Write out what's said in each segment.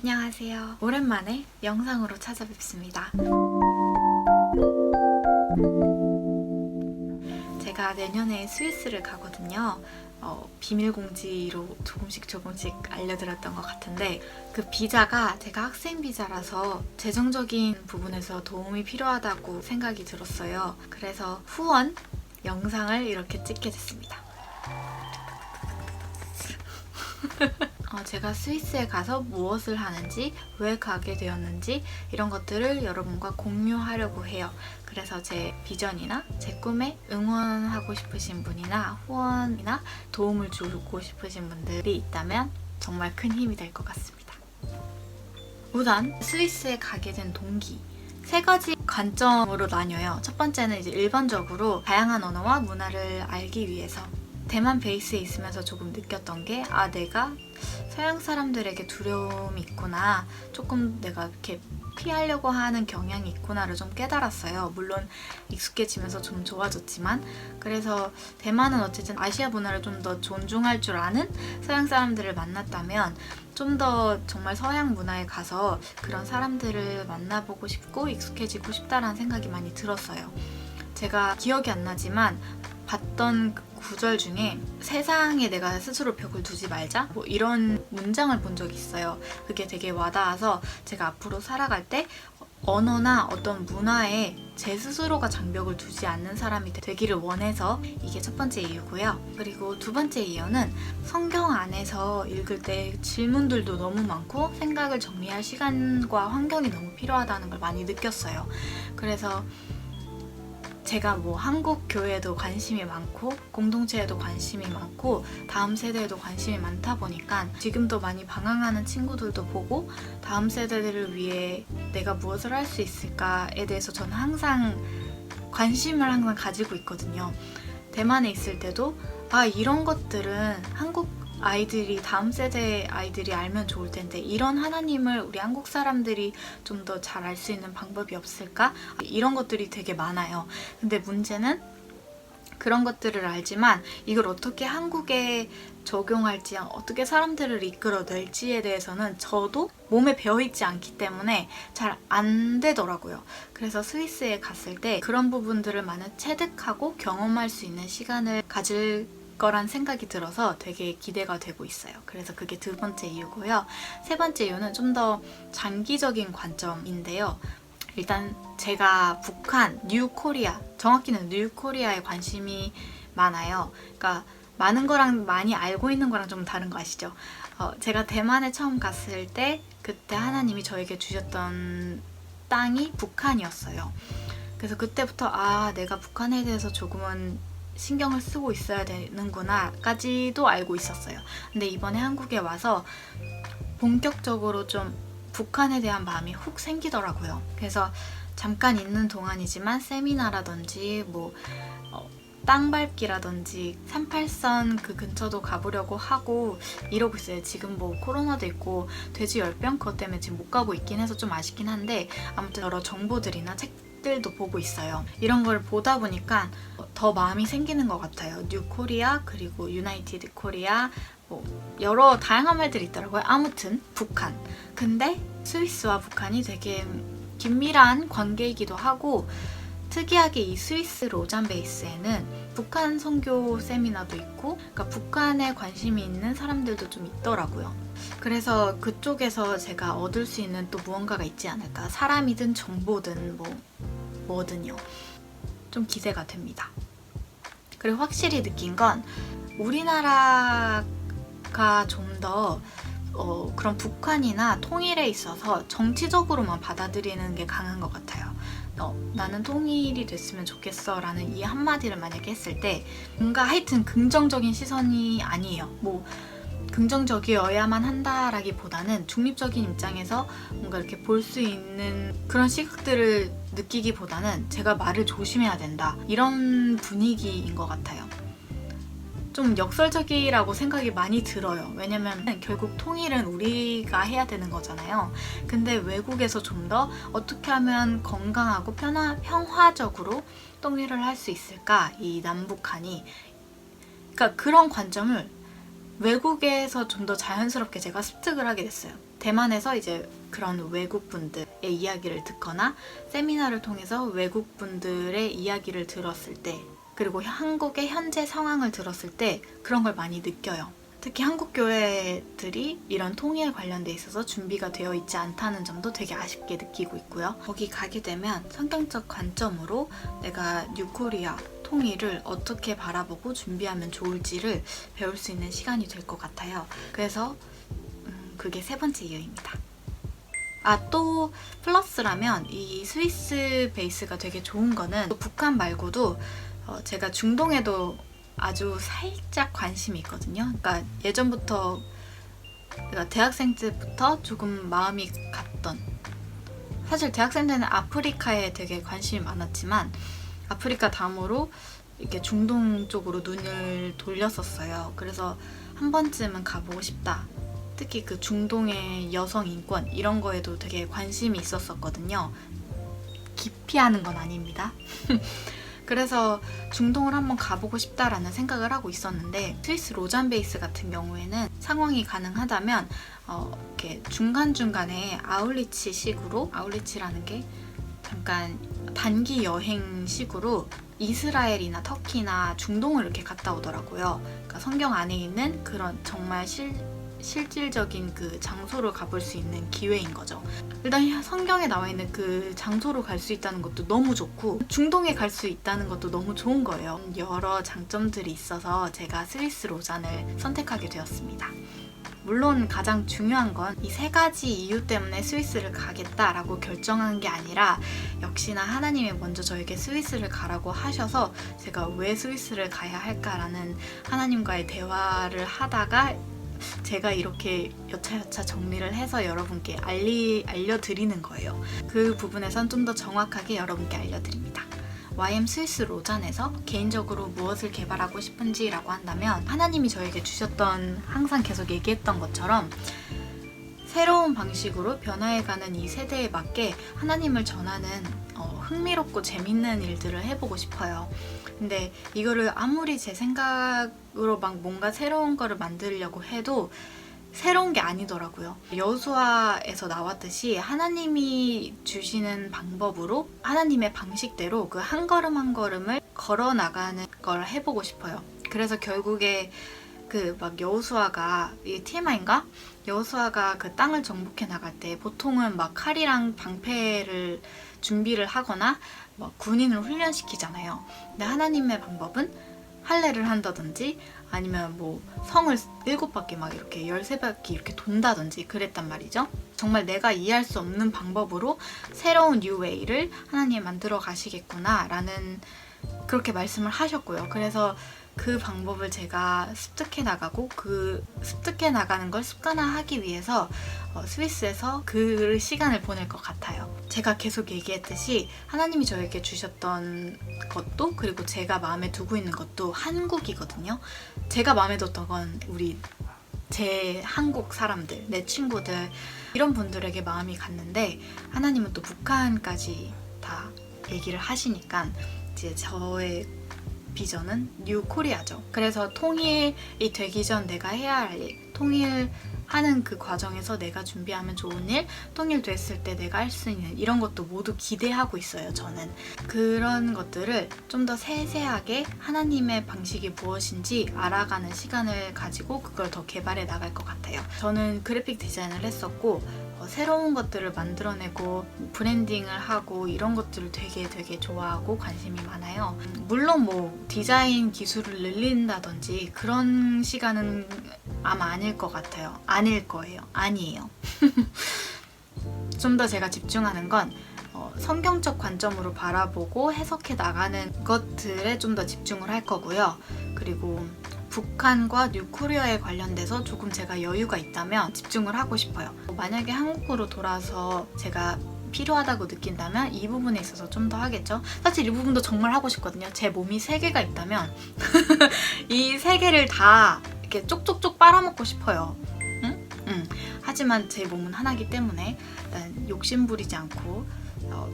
안녕하세요. 오랜만에 영상으로 찾아뵙습니다. 제가 내년에 스위스를 가거든요. 비밀공지로 조금씩 알려드렸던 것 같은데, 그 비자가 제가 학생 비자라서 재정적인 부분에서 도움이 필요하다고 생각이 들었어요. 그래서 후원 영상을 이렇게 찍게 됐습니다. 제가 스위스에 가서 무엇을 하는지, 왜 가게 되었는지 이런 것들을 여러분과 공유하려고 해요. 그래서 제 비전이나 제 꿈에 응원하고 싶으신 분이나 후원이나 도움을 주고 싶으신 분들이 있다면 정말 큰 힘이 될 것 같습니다. 우선 스위스에 가게 된 동기, 세 가지 관점으로 나뉘어요. 첫 번째는 이제 일반적으로 다양한 언어와 문화를 알기 위해서. 대만 베이스에 있으면서 조금 느꼈던 게, 내가 서양 사람들에게 두려움이 있구나, 조금 내가 이렇게 피하려고 하는 경향이 있구나를 좀 깨달았어요. 물론 익숙해지면서 좀 좋아졌지만, 그래서 대만은 어쨌든 아시아 문화를 좀 더 존중할 줄 아는 서양 사람들을 만났다면 좀 더 정말 서양 문화에 가서 그런 사람들을 만나보고 싶고 익숙해지고 싶다라는 생각이 많이 들었어요. 제가 기억이 안 나지만 봤던 그 구절 중에 세상에 내가 스스로 벽을 두지 말자, 이런 문장을 본 적이 있어요. 그게 되게 와닿아서 제가 앞으로 살아갈 때 언어나 어떤 문화에 제 스스로가 장벽을 두지 않는 사람이 되기를 원해서 이게 첫 번째 이유고요. 그리고 두 번째 이유는 성경 안에서 읽을 때 질문들도 너무 많고 생각을 정리할 시간과 환경이 너무 필요하다는 걸 많이 느꼈어요. 그래서 제가 한국 교회에도 관심이 많고 공동체에도 관심이 많고 다음 세대에도 관심이 많다 보니까 지금도 많이 방황하는 친구들도 보고 다음 세대들을 위해 내가 무엇을 할 수 있을까에 대해서 저는 항상 관심을 항상 가지고 있거든요. 대만에 있을 때도 이런 것들은 한국 아이들이, 다음 세대 아이들이 알면 좋을 텐데, 이런 하나님을 우리 한국 사람들이 좀 더 잘 알 수 있는 방법이 없을까? 이런 것들이 되게 많아요. 근데 문제는 그런 것들을 알지만 이걸 어떻게 한국에 적용할지, 어떻게 사람들을 이끌어낼지에 대해서는 저도 몸에 배어있지 않기 때문에 잘 안 되더라고요. 그래서 스위스에 갔을 때 그런 부분들을 많이 체득하고 경험할 수 있는 시간을 가질 거란 생각이 들어서 되게 기대가 되고 있어요. 그래서 그게 두 번째 이유고요. 세 번째 이유는 좀 더 장기적인 관점인데요. 일단 제가 북한, 뉴코리아, 정확히는 뉴코리아에 관심이 많아요. 그러니까 많은 거랑 많이 알고 있는 거랑 좀 다른 거 아시죠? 제가 대만에 처음 갔을 때 그때 하나님이 저에게 주셨던 땅이 북한이었어요. 그래서 그때부터 내가 북한에 대해서 조금은 신경을 쓰고 있어야 되는구나 까지도 알고 있었어요. 근데 이번에 한국에 와서 본격적으로 좀 북한에 대한 마음이 훅 생기더라고요. 그래서 잠깐 있는 동안이지만 세미나라든지 땅밟기라든지 38선 그 근처도 가보려고 하고 이러고 있어요. 지금 코로나도 있고 돼지 열병 그것 때문에 지금 못 가고 있긴 해서 좀 아쉽긴 한데, 아무튼 여러 정보들이나 책들도 보고 있어요. 이런 걸 보다 보니까 더 마음이 생기는 것 같아요. 뉴코리아, 그리고 유나이티드 코리아, 여러 다양한 말들이 있더라고요. 아무튼 북한. 근데 스위스와 북한이 되게 긴밀한 관계이기도 하고, 특이하게 이 스위스 로잔 베이스에는 북한 선교 세미나도 있고, 그러니까 북한에 관심이 있는 사람들도 좀 있더라고요. 그래서 그쪽에서 제가 얻을 수 있는 또 무언가가 있지 않을까. 사람이든 정보든 뭐든요. 좀 기대가 됩니다. 그리고 확실히 느낀 건 우리나라가 좀 더 그런 북한이나 통일에 있어서 정치적으로만 받아들이는 게 강한 것 같아요. 나는 통일이 됐으면 좋겠어 라는 이 한마디를 만약에 했을 때 뭔가 하여튼 긍정적인 시선이 아니에요. 긍정적이어야만 한다라기보다는 중립적인 입장에서 뭔가 이렇게 볼 수 있는 그런 시각들을 느끼기보다는 제가 말을 조심해야 된다, 이런 분위기인 것 같아요. 좀 역설적이라고 생각이 많이 들어요. 왜냐면 결국 통일은 우리가 해야 되는 거잖아요. 근데 외국에서 좀 더 어떻게 하면 건강하고 평화적으로 통일을 할 수 있을까? 이 남북한이 그러니까 그런 관점을 외국에서 좀 더 자연스럽게 제가 습득을 하게 됐어요. 대만에서 이제 그런 외국분들의 이야기를 듣거나 세미나를 통해서 외국분들의 이야기를 들었을 때, 그리고 한국의 현재 상황을 들었을 때 그런 걸 많이 느껴요. 특히 한국 교회들이 이런 통일에 관련돼 있어서 준비가 되어 있지 않다는 점도 되게 아쉽게 느끼고 있고요. 거기 가게 되면 성경적 관점으로 내가 뉴코리아 통일을 어떻게 바라보고 준비하면 좋을지를 배울 수 있는 시간이 될 것 같아요. 그래서 그게 세 번째 이유입니다. 또 플러스라면 이 스위스 베이스가 되게 좋은 거는 북한 말고도 제가 중동에도 아주 살짝 관심이 있거든요. 그러니까 예전부터, 그러니까 대학생 때부터 조금 마음이 갔던, 사실 대학생 때는 아프리카에 되게 관심이 많았지만 아프리카 다음으로 이렇게 중동 쪽으로 눈을 돌렸었어요. 그래서 한 번쯤은 가보고 싶다. 특히 그 중동의 여성 인권 이런 거에도 되게 관심이 있었었거든요. 기피하는 건 아닙니다. 그래서 중동을 한번 가보고 싶다라는 생각을 하고 있었는데, 스위스 로잔 베이스 같은 경우에는 상황이 가능하다면 이렇게 중간중간에 아울리치식으로, 아울리치라는 게 잠깐 단기 여행식으로 이스라엘이나 터키나 중동을 이렇게 갔다 오더라고요. 그러니까 성경 안에 있는 그런 정말 실질적인 그 장소를 가볼 수 있는 기회인 거죠. 일단 성경에 나와 있는 그 장소로 갈 수 있다는 것도 너무 좋고, 중동에 갈 수 있다는 것도 너무 좋은 거예요. 여러 장점들이 있어서 제가 스위스 로잔을 선택하게 되었습니다. 물론 가장 중요한 건 이 세 가지 이유 때문에 스위스를 가겠다라고 결정한 게 아니라, 역시나 하나님이 먼저 저에게 스위스를 가라고 하셔서 제가 왜 스위스를 가야 할까라는 하나님과의 대화를 하다가 제가 이렇게 여차여차 정리를 해서 여러분께 알려드리는 거예요. 그 부분에선 좀 더 정확하게 여러분께 알려드립니다. YM 스위스 로잔에서 개인적으로 무엇을 개발하고 싶은지라고 한다면, 하나님이 저에게 주셨던, 항상 계속 얘기했던 것처럼 새로운 방식으로 변화해가는 이 세대에 맞게 하나님을 전하는 흥미롭고 재밌는 일들을 해보고 싶어요. 근데 이거를 아무리 제 생각으로 막 뭔가 새로운 거를 만들려고 해도 새로운 게 아니더라고요. 여호수아에서 나왔듯이 하나님이 주시는 방법으로, 하나님의 방식대로 그 한 걸음 한 걸음을 걸어 나가는 걸 해보고 싶어요. 그래서 결국에 그 막 여호수아가, 이게 TMI인가? 여호수아가 그 땅을 정복해 나갈 때 보통은 막 칼이랑 방패를 준비를 하거나 막 군인을 훈련시키잖아요. 근데 하나님의 방법은 할례를 한다든지 아니면 뭐 성을 7바퀴 막 이렇게 13바퀴 이렇게 돈다든지 그랬단 말이죠. 정말 내가 이해할 수 없는 방법으로 새로운 뉴웨이를 하나님이 만들어 가시겠구나 라는, 그렇게 말씀을 하셨고요. 그래서 그 방법을 제가 습득해 나가고, 그 습득해 나가는 걸 습관화하기 위해서 스위스에서 그 시간을 보낼 것 같아요. 제가 계속 얘기했듯이 하나님이 저에게 주셨던 것도, 그리고 제가 마음에 두고 있는 것도 한국이거든요. 제가 마음에 뒀던 건 제 한국 사람들, 내 친구들, 이런 분들에게 마음이 갔는데, 하나님은 또 북한까지 다 얘기를 하시니까 이제 저의 비전은 뉴 코리아죠. 그래서 통일이 되기 전 내가 해야 할 일, 통일하는 그 과정에서 내가 준비하면 좋은 일, 통일됐을 때 내가 할 수 있는 이런 것도 모두 기대하고 있어요. 저는 그런 것들을 좀 더 세세하게 하나님의 방식이 무엇인지 알아가는 시간을 가지고 그걸 더 개발해 나갈 것 같아요. 저는 그래픽 디자인을 했었고 새로운 것들을 만들어내고 브랜딩을 하고 이런 것들을 되게 좋아하고 관심이 많아요. 물론 뭐 디자인 기술을 늘린다든지 그런 시간은 아마 아닐 것 같아요. 아닐 거예요. 아니에요. 좀 더 제가 집중하는 건 성경적 관점으로 바라보고 해석해 나가는 것들에 좀 더 집중을 할 거고요. 그리고 북한과 뉴코리아에 관련돼서 조금 제가 여유가 있다면 집중을 하고 싶어요. 만약에 한국으로 돌아서 제가 필요하다고 느낀다면 이 부분에 있어서 좀 더 하겠죠. 사실 이 부분도 정말 하고 싶거든요. 제 몸이 3개가 있다면 이 3개를 다 이렇게 쪽쪽쪽 빨아먹고 싶어요. 하지만 제 몸은 하나이기 때문에 일단 욕심부리지 않고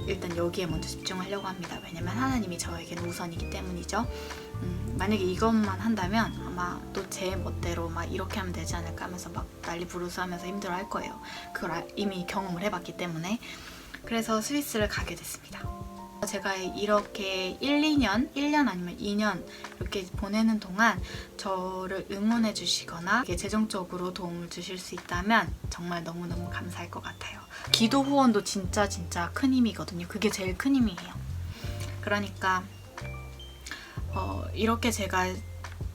일단 여기에 먼저 집중하려고 합니다. 왜냐면 하나님이 저에게는 우선이기 때문이죠. 만약에 이것만 한다면 아마 또 제 멋대로 막 이렇게 하면 되지 않을까 하면서 막 난리 부르스 하면서 힘들어 할 거예요. 그걸 이미 경험을 해봤기 때문에. 그래서 스위스를 가게 됐습니다. 제가 이렇게 1년 아니면 2년 이렇게 보내는 동안 저를 응원해 주시거나 재정적으로 도움을 주실 수 있다면 정말 너무너무 감사할 것 같아요. 기도 후원도 진짜 큰 힘이거든요. 그게 제일 큰 힘이에요. 그러니까 이렇게 제가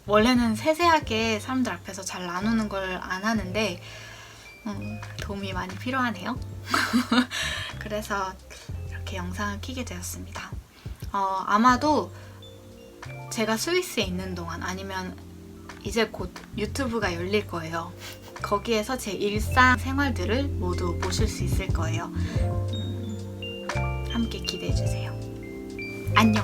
원래는 세세하게 사람들 앞에서 잘 나누는 걸 안 하는데 도움이 많이 필요하네요. 그래서 이렇게 영상을 켜게 되었습니다. 아마도 제가 스위스에 있는 동안 아니면 이제 곧 유튜브가 열릴 거예요. 거기에서 제 일상 생활들을 모두 보실 수 있을 거예요. 함께 기대해 주세요. 안녕!